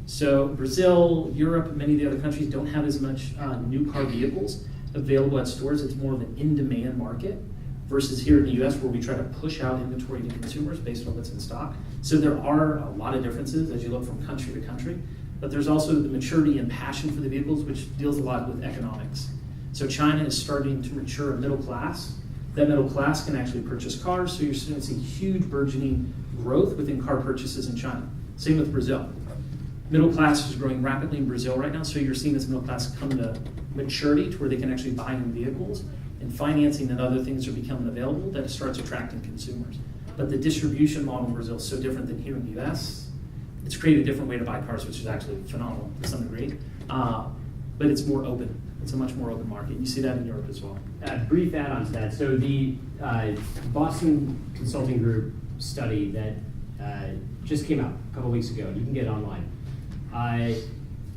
So Brazil, Europe, many of the other countries don't have as much new car vehicles available at stores. It's more of an in-demand market versus here in the US where we try to push out inventory to consumers based on what's in stock. So there are a lot of differences as you look from country to country, but there's also the maturity and passion for the vehicles, which deals a lot with economics. So China is starting to mature a middle class. That middle class can actually purchase cars, so you're starting to see huge burgeoning growth within car purchases in China. Same with Brazil. Middle class is growing rapidly in Brazil right now, so you're seeing this middle class come to maturity to where they can actually buy new vehicles, and financing and other things are becoming available that it starts attracting consumers. But the distribution model in Brazil is so different than here in the US. It's created a different way to buy cars, which is actually phenomenal to some degree. but it's more open. It's a much more open market. You see that in Europe as well. Brief add-on to that. So the Boston Consulting Group study that just came out a couple weeks ago, you can get it online,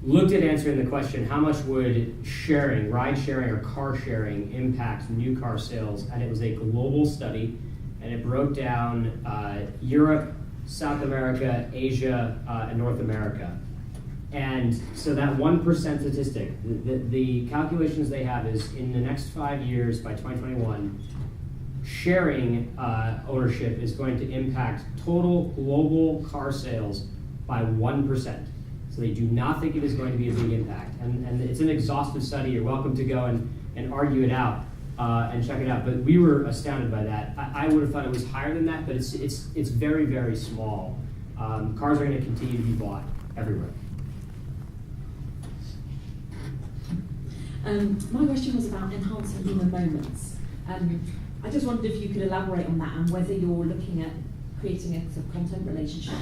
looked at answering the question, how much would sharing, ride sharing or car sharing impact new car sales? And it was a global study, and it broke down Europe, South America, Asia, and North America. And so that 1% statistic, the calculations they have is in the next 5 years, by 2021, sharing ownership is going to impact total global car sales by 1%. So they do not think it is going to be a big impact. And it's an exhaustive study. You're welcome to go and argue it out and check it out. But we were astounded by that. I would have thought it was higher than that, but it's very, very small. Cars are going to continue to be bought everywhere. My question was about enhancing human moments. I just wondered if you could elaborate on that and whether you're looking at creating a sort of content relationship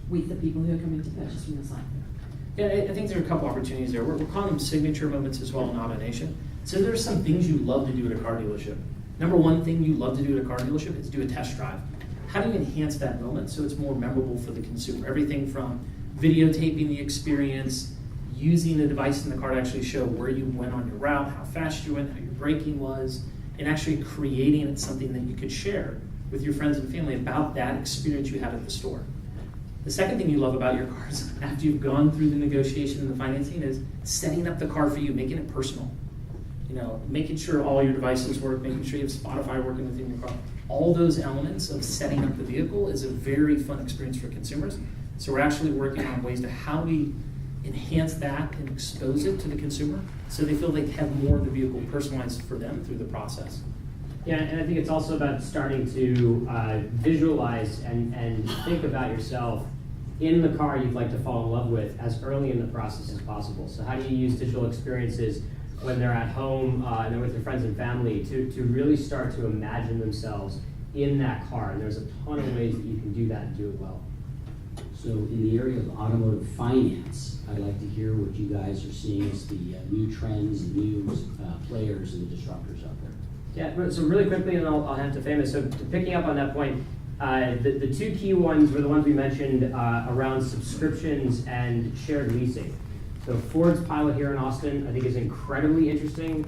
with the people who are coming to purchase from your site. Yeah, I think there are a couple opportunities there. We're calling them signature moments as well in automation. So there's some things you love to do at a car dealership. Number one thing you love to do at a car dealership is do a test drive. How do you enhance that moment so it's more memorable for the consumer? Everything from videotaping the experience, using a device in the car to actually show where you went on your route, how fast you went, how your braking was, and actually creating it something that you could share with your friends and family about that experience you had at the store. The second thing you love about your cars, after you've gone through the negotiation and the financing, is setting up the car for you, making it personal. You know, making sure all your devices work, making sure you have Spotify working within your car. All those elements of setting up the vehicle is a very fun experience for consumers. So we're actually working on ways to how we enhance that and expose it to the consumer so they feel they have more of the vehicle personalized for them through the process. Yeah, and I think it's also about starting to visualize and think about yourself in the car you'd like to fall in love with as early in the process as possible. So how do you use digital experiences when they're at home and they're with their friends and family to really start to imagine themselves in that car? And there's a ton of ways that you can do that and do it well. So in the area of automotive finance, I'd like to hear what you guys are seeing as the new trends, new players and the disruptors out there. Yeah, so really quickly, and I'll hand to Famous. So picking up on that point, the two key ones were the ones we mentioned around subscriptions and shared leasing. So Ford's pilot here in Austin, I think, is incredibly interesting,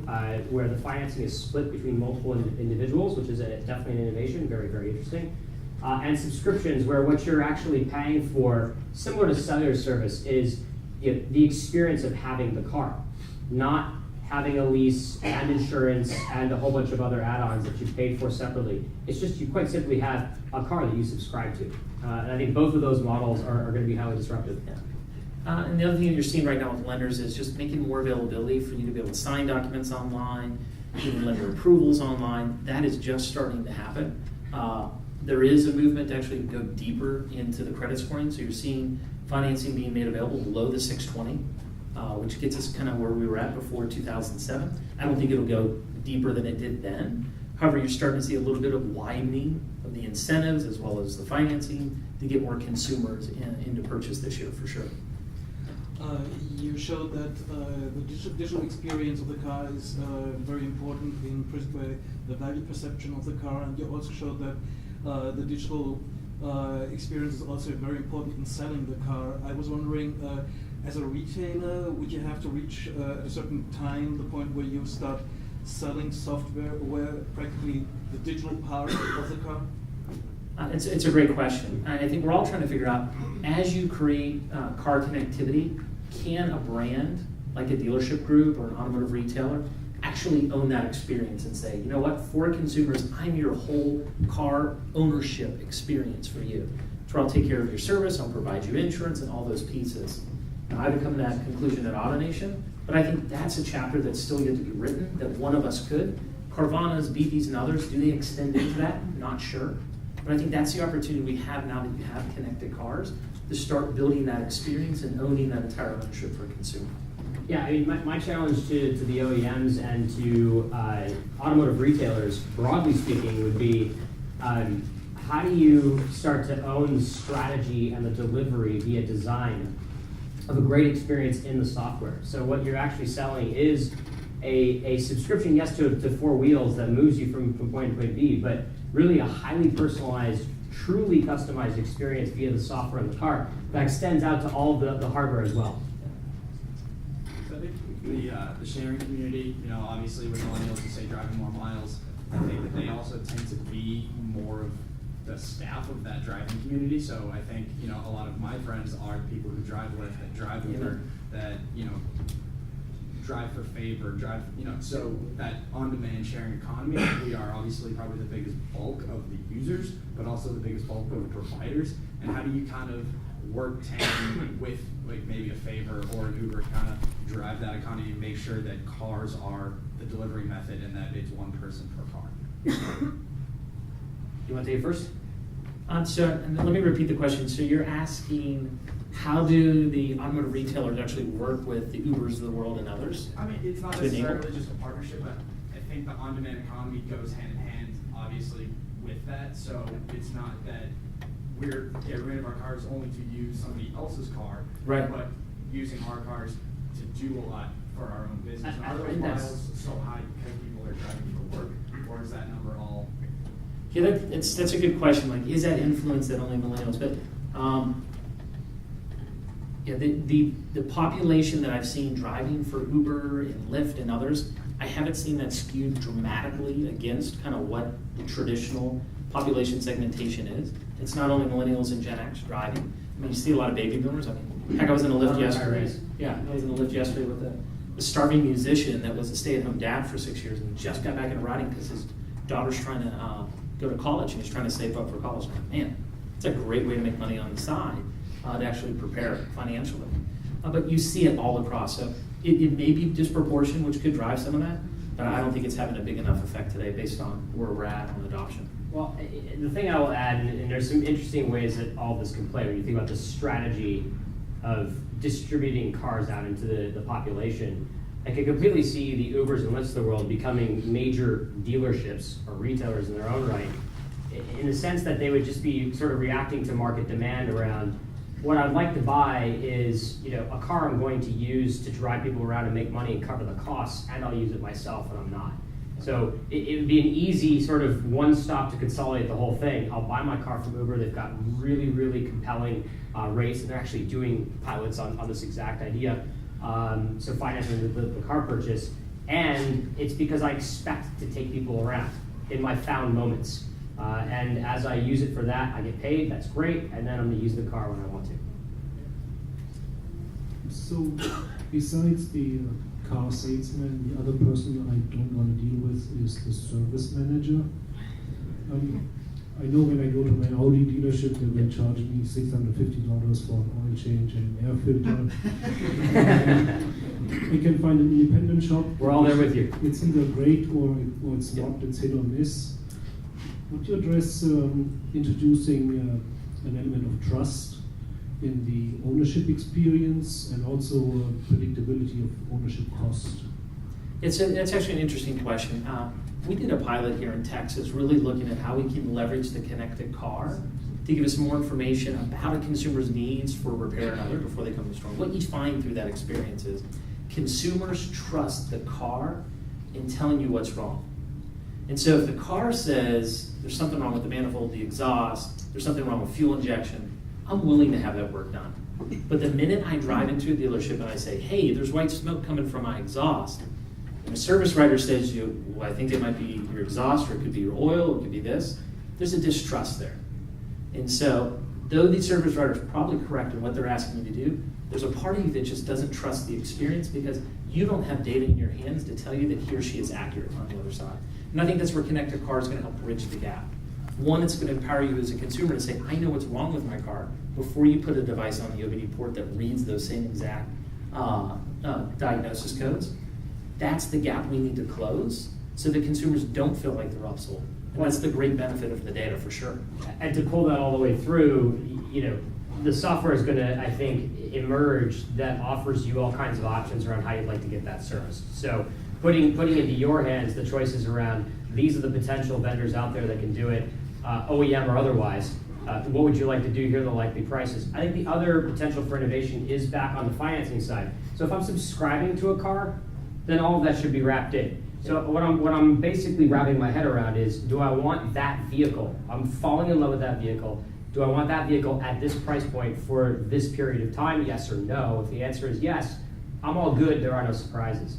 where the financing is split between multiple individuals, which is definitely an innovation, very, very interesting. And subscriptions, where what you're actually paying for, similar to cellular service, is the experience of having the car, not having a lease and insurance and a whole bunch of other add-ons that you paid for separately. It's just you quite simply have a car that you subscribe to. And I think both of those models are going to be highly disruptive. Yeah. And the other thing you're seeing right now with lenders is just making more availability for you to be able to sign documents online, doing lender approvals online. That is just starting to happen. There is a movement to actually go deeper into the credit scoring. So you're seeing financing being made available below the 620. Which gets us kind of where we were at before 2007. I don't think it'll go deeper than it did then. However, you're starting to see a little bit of widening of the incentives as well as the financing to get more consumers into purchase this year for sure. You showed that the digital experience of the car is very important in the value perception of the car, and you also showed that the digital experience is also very important in selling the car. I was wondering, as a retailer, would you have to reach at a certain time the point where you start selling software where practically the digital part of the car? It's a great question. I think we're all trying to figure out, as you create car connectivity, can a brand like a dealership group or an automotive retailer actually own that experience and say, you know what, for consumers, I'm your whole car ownership experience for you. It's where I'll take care of your service, I'll provide you insurance and all those pieces. Now, I've come to that conclusion at AutoNation, but I think that's a chapter that's still yet to be written, that one of us could. Carvana's, BD's, and others, do they extend into that? Not sure. But I think that's the opportunity we have now that you have connected cars to start building that experience and owning that entire ownership for a consumer. Yeah, I mean, my challenge to the OEMs and to automotive retailers, broadly speaking, would be how do you start to own the strategy and the delivery via design of a great experience in the software. So what you're actually selling is a subscription, yes, to 4 wheels that moves you from point to point B, but really a highly personalized, truly customized experience via the software in the car that extends out to all the hardware as well. So I think the sharing community, you know, obviously with millennials who say driving more miles, I think that they also tend to be more of the staff of that driving community. So I think, you know, a lot of my friends are people who drive Lyft, that drive Uber, that, you know, drive for favor, drive, you know, so that on-demand sharing economy, we are obviously probably the biggest bulk of the users, but also the biggest bulk of the providers. And how do you kind of work tandem with like maybe a favor or an Uber kind of drive that economy and make sure that cars are the delivery method and that it's one person per car? You want to take it first? So and let me repeat the question. So you're asking, how do the automotive retailers actually work with the Ubers of the world and others? I mean, it's not To enable? necessarily just a partnership, but I think the on-demand economy goes hand in hand, obviously, with that. So it's not that we're getting rid of our cars only to use somebody else's car, Right. but using our cars to do a lot for our own business. I Are those think that's- miles so high because people are driving for work, or is that number all? Yeah, that's a good question. Like, is that influence that only millennials? But yeah, the population that I've seen driving for Uber and Lyft and others, I haven't seen that skewed dramatically against kind of what the traditional population segmentation is. It's not only millennials and Gen X driving. I mean, you see a lot of baby boomers. I mean, heck, I was in a Lyft yesterday. Yeah, I was in a Lyft yesterday with a starving musician that was a stay-at-home dad for 6 years and just got back into riding because his daughter's trying to go to college and he's trying to save up for college. I'm like, man, it's a great way to make money on the side to actually prepare financially. But you see it all across. So it may be disproportion, which could drive some of that, but I don't think it's having a big enough effect today based on where we're at on adoption. Well, the thing I will add, and there's some interesting ways that all this can play when you think about the strategy of distributing cars out into the population. I can completely see the Ubers and Lyfts of the world becoming major dealerships or retailers in their own right, in the sense that they would just be sort of reacting to market demand around what I'd like to buy is, you know, a car I'm going to use to drive people around and make money and cover the costs, and I'll use it myself when I'm not. So it would be an easy sort of one stop to consolidate the whole thing. I'll buy my car from Uber. They've got really, really compelling rates, and they're actually doing pilots on this exact idea. So financing the car purchase, and it's because I expect to take people around in my found moments. And as I use it for that, I get paid, that's great, and then I'm gonna use the car when I want to. So, besides the car salesman, the other person I don't want to deal with is the service manager. I know when I go to my Audi dealership, they will charge me $650 for an oil change and air filter. I can find an independent shop. We're all there with you. It's either great or it's not, it's hit or miss. Would you address introducing an element of trust in the ownership experience and also predictability of ownership cost? That's actually an interesting question. We did a pilot here in Texas really looking at how we can leverage the connected car to give us more information about a consumer's needs for repair and other before they come to the store. What you find through that experience is consumers trust the car in telling you what's wrong. And so if the car says there's something wrong with the manifold, the exhaust, there's something wrong with fuel injection, I'm willing to have that work done. But the minute I drive into a dealership and I say, hey, there's white smoke coming from my exhaust, and a service writer says to you, well, I think it might be your exhaust, or it could be your oil, or it could be this, there's a distrust there. And so, though the service writer is probably correct in what they're asking you to do, there's a part of you that just doesn't trust the experience because you don't have data in your hands to tell you that he or she is accurate on the other side. And I think that's where connected car is going to help bridge the gap. One, it's going to empower you as a consumer to say, I know what's wrong with my car before you put a device on the OBD port that reads those same exact diagnosis codes. That's the gap we need to close so that consumers don't feel like they're upsold. And that's the great benefit of the data for sure. And to pull that all the way through, you know, the software is going to, I think, emerge that offers you all kinds of options around how you'd like to get that service. So putting into your hands the choices around these are the potential vendors out there that can do it, OEM or otherwise, What would you like to do? Here are the likely prices. I think the other potential for innovation is back on the financing side. So if I'm subscribing to a car, then all of that should be wrapped in. So what I'm basically wrapping my head around is, do I want that vehicle? I'm falling in love with that vehicle. Do I want that vehicle at this price point for this period of time? Yes or no? If the answer is yes, I'm all good. There are no surprises.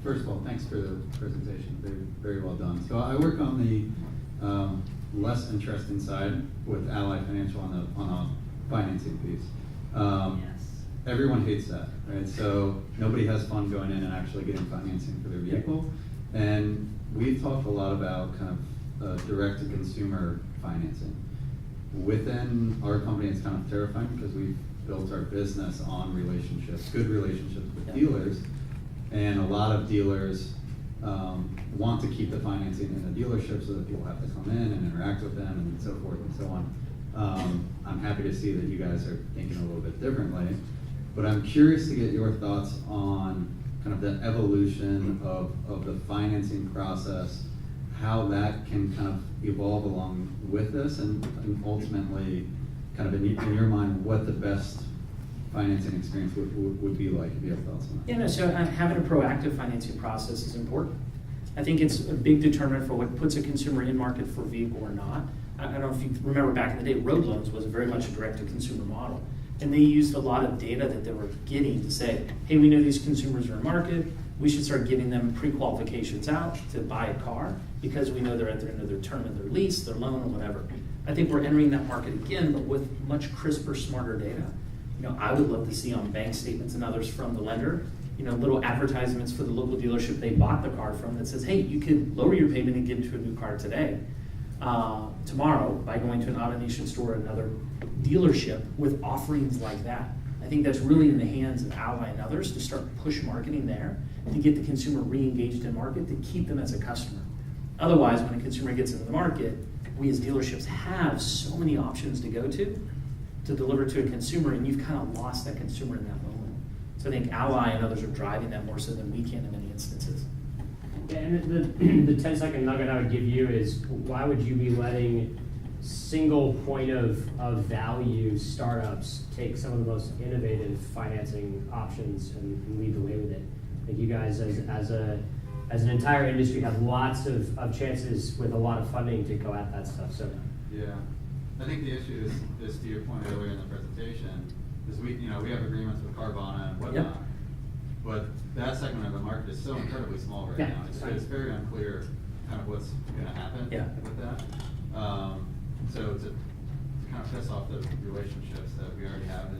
First of all, thanks for the presentation. Very well done. So I work on the less interesting side with Ally Financial on the financing piece. Everyone hates that, right? So nobody has fun going in and actually getting financing for their vehicle. And we've talked a lot about kind of direct-to-consumer financing. Within our company, it's kind of terrifying because we've built our business on relationships, good relationships with dealers. And a lot of dealers want to keep the financing in the dealership so that people have to come in and interact with them and so forth and so on. I'm happy to see that you guys are thinking a little bit differently, but I'm curious to get your thoughts on kind of the evolution of the financing process, how that can kind of evolve along with this, and ultimately, kind of in your mind, what the best financing experience would be like, if you have thoughts on that. Yeah, no, so having a proactive financing process is important. I think it's a big determinant for what puts a consumer in market for a vehicle or not. I don't know if you remember back in the day, road loans was very much a direct-to-consumer model. And they used a lot of data that they were getting to say, hey, we know these consumers are in market, we should start giving them pre-qualifications out to buy a car because we know they're at the end of their term of their lease, their loan, or whatever. I think we're entering that market again, but with much crisper, smarter data. You know, I would love to see on bank statements and others from the lender, you know, little advertisements for the local dealership they bought the car from that says, hey, you could lower your payment and get into a new car today, tomorrow, by going to an AutoNation store or another dealership with offerings like that. I think that's really in the hands of Ally and others to start push marketing there to get the consumer re-engaged in market, to keep them as a customer. Otherwise, when a consumer gets into the market, we as dealerships have so many options to go to deliver to a consumer, and you've kind of lost that consumer in that moment. So I think Ally and others are driving that more so than we can in many instances. Yeah, and the 10-second nugget I would give you is, why would you be letting single point of value startups take some of the most innovative financing options and lead the way with it? I think you guys, as an entire industry, have lots of chances with a lot of funding to go at that stuff. So Yeah. I think the issue is to your point earlier in the presentation, is we have agreements with Carvana and whatnot, Yep. but that segment of the market is so incredibly small right now. It's very unclear kind of what's going to happen with that. So to kind of piss off the relationships that we already have,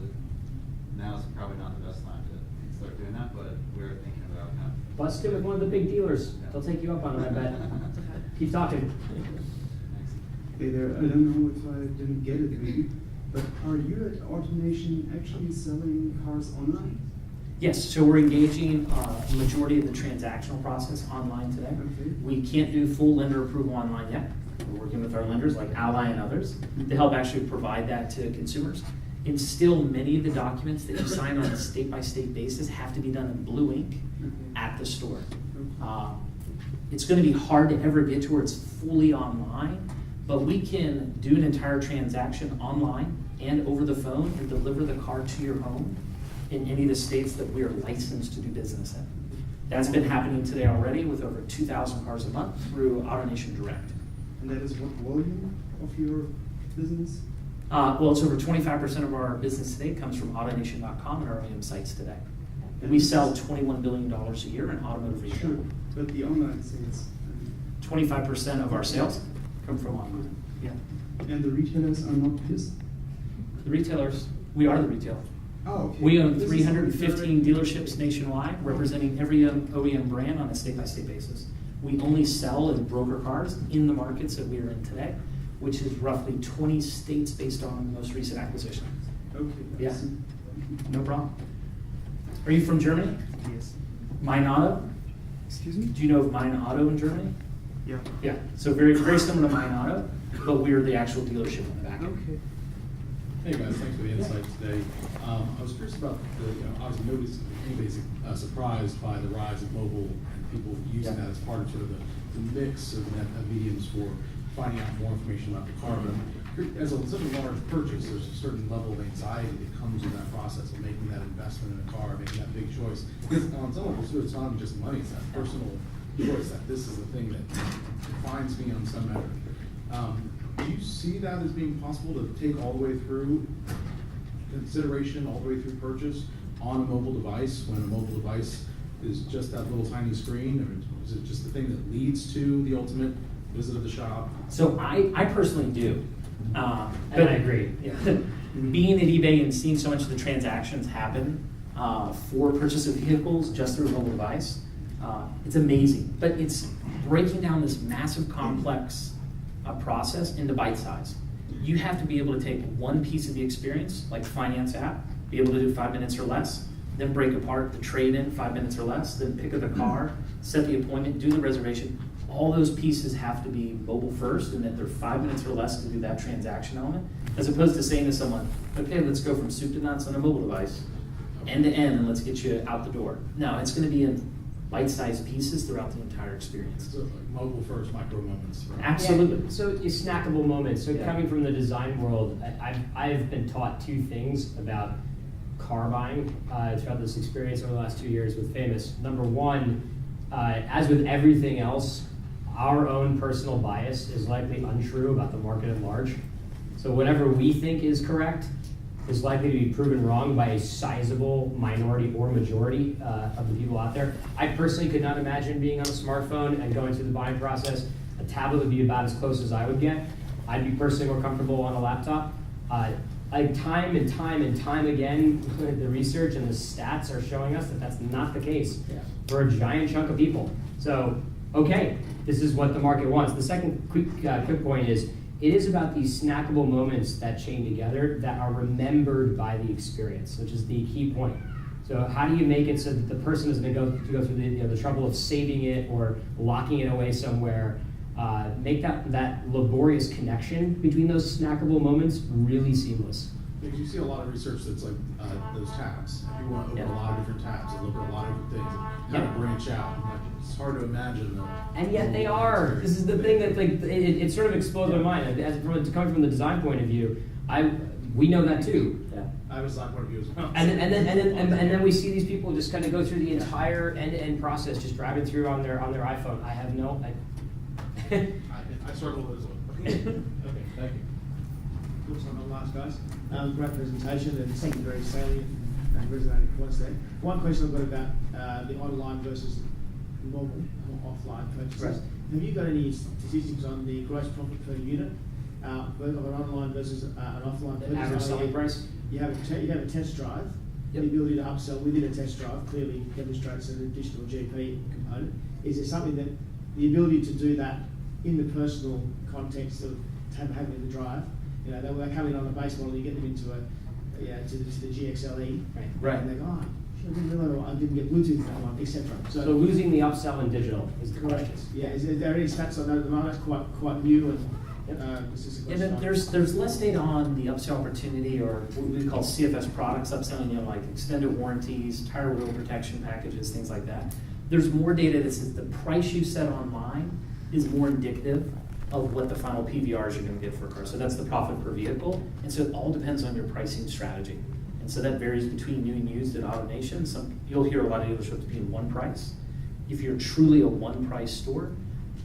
now is probably not the best time to start doing that, but we're thinking about kind of. bust it with one of the big dealers. They'll take you up on it, I bet. Keep talking. Hey there, I don't know if I didn't get it maybe, but are you at AutoNation actually selling cars online? Yes, so we're engaging the majority of the transactional process online today. Okay. We can't do full lender approval online yet. We're working with our lenders like Ally and others to help actually provide that to consumers. And still, many of the documents that you sign on a state-by-state basis have to be done in blue ink at the store. It's going to be hard to ever get to where it's fully online, but we can do an entire transaction online and over the phone and deliver the car to your home in any of the states that we are licensed to do business in. That's been happening today already with over 2,000 cars a month through AutoNation Direct. And that is what volume of your business? Well, it's over 25% of our business today comes from AutoNation.com and our OEM sites today. We sell $21 billion a year in automotive retail. Sure, but the online sales. 25% of our sales come from online. Yeah. And the retailers are not pissed? The retailers, we are the retailer. Oh, okay. We own This is 315 dealerships nationwide, representing every OEM brand on a state-by-state basis. We only sell and broker cars in the markets that we are in today, which is roughly 20 states based on the most recent acquisition. Okay. I Yeah, see. no problem. Are you from Germany? Yes. Mein Auto? Excuse me? Do you know of Mein Auto in Germany? Yeah. Yeah, so very, very similar to Mein Auto, but we're the actual dealership in the back end. Okay. Hey guys, thanks for the insight today. I was curious about obviously anybody's surprised by the rise of mobile and people using that as part of sort of the mix of mediums for finding out more information about the car. But as such a large purchase, there's a certain level of anxiety that comes with that process of making that investment in a car, making that big choice. Because on some level, it's not just money, it's that personal choice, that this is the thing that defines me on some measure. Do you see that as being possible to take all the way through consideration, all the way through purchase on a mobile device, when a mobile device is just that little tiny screen? Or is it just the thing that leads to the ultimate visit of the shop? So I personally do. And I agree. Yeah. Being at eBay and seeing so much of the transactions happen for purchase of vehicles just through a mobile device, it's amazing. But it's breaking down this massive, complex process into bite size. You have to be able to take one piece of the experience, like finance app, be able to do 5 minutes or less, then break apart the trade-in, 5 minutes or less, then pick up the car, set the appointment, do the reservation. All those pieces have to be mobile first, and that they're 5 minutes or less to do that transaction element, as opposed to saying to someone, okay, let's go from soup to nuts on a mobile device, end to end, and let's get you out the door. No, it's going to be in bite-sized pieces throughout the entire experience. So like mobile first, micro moments. Right? Absolutely. Yeah, so it's snackable moments. So Yeah. coming from the design world, I've been taught two things about car buying throughout this experience over the last 2 years with Famous. Number one, as with everything else, our own personal bias is likely untrue about the market at large. So whatever we think is correct is likely to be proven wrong by a sizable minority or majority of the people out there. I personally could not imagine being on a smartphone and going through the buying process. A tablet would be about as close as I would get. I'd be personally more comfortable on a laptop. Time and time again, the research and the stats are showing us that that's not the case for a giant chunk of people. So, okay, this is what the market wants. The second quick point is, it is about these snackable moments that chain together that are remembered by the experience, which is the key point. So how do you make it so that the person is going to go through the trouble of saving it or locking it away somewhere? Make that laborious connection between those snackable moments really seamless. Because you see a lot of research that's like those tabs. If you want to open a lot of different tabs and look at a lot of different things and kind of branch out. Like, it's hard to imagine though. And yet they are. This is the thing that it sort of explodes my mind. Coming from the design point of view, we know that too. Yeah. I was that point of view as well. And then we see these people just kind of go through the entire end-to-end process, just driving through on their iPhone. I have no. I struggle with this one. Okay, thank you. Looks like my last, guys. Great presentation and some very salient and resonating points there. One question I've got about the online versus normal or offline purchases. Right. Have you got any statistics on the gross profit per unit of an online versus an offline purchase? Average selling price? You have a test drive. Yep. The ability to upsell within a test drive clearly demonstrates an additional GP component. Is there something that the ability to do that in the personal context of having the drive, you know, they come in on a base model, you get them into to the GXLE, Right. and they go, oh, I didn't realize I didn't get Bluetooth in that one, etc. So losing the upsell in digital is the correct. question. Yeah, is there any stats on that at the moment? That's quite new and this is a And question. then there's less data on the upsell opportunity, or what we call CFS products upselling, like extended warranties, tire wheel protection packages, things like that. There's more data that says the price you set online is more indicative of what the final PVRs you're going to get for a car. So that's the profit per vehicle. And so it all depends on your pricing strategy. And so that varies between new and used at AutoNation. You'll hear a lot of dealerships being one price. If you're truly a one price store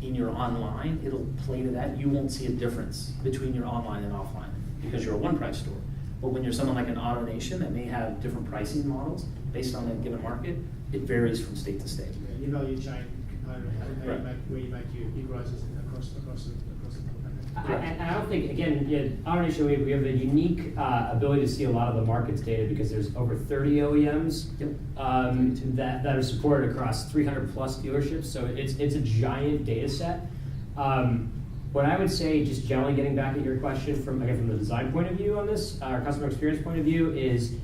in your online, it'll play to that. You won't see a difference between your online and offline because you're a one price store. But when you're someone like an AutoNation that may have different pricing models based on a given market, it varies from state to state. Yeah, your value chain component, where you make your grosses across the board. And I don't think, again, AutoNation, we have a unique ability to see a lot of the market's data because there's over 30 OEMs that are supported across 300 plus dealerships. So it's a giant data set. What I would say, just generally getting back at your question from the design point of view on this, our customer experience point of view, is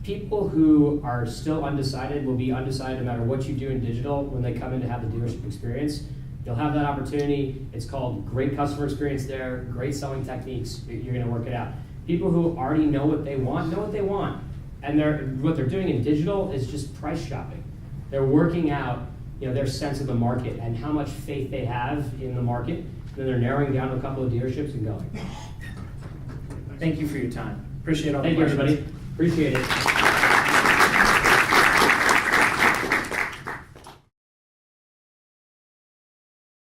people who are still undecided will be undecided no matter what you do in digital when they come in to have the dealership experience. You'll have that opportunity. It's called great customer experience there, great selling techniques. You're going to work it out. People who already know what they want, and what they're doing in digital is just price shopping. They're working out, their sense of the market and how much faith they have in the market, Then they're narrowing down to a couple of dealerships and going. Thank you for your time. Appreciate all the Thank you, questions. everybody. Appreciate it.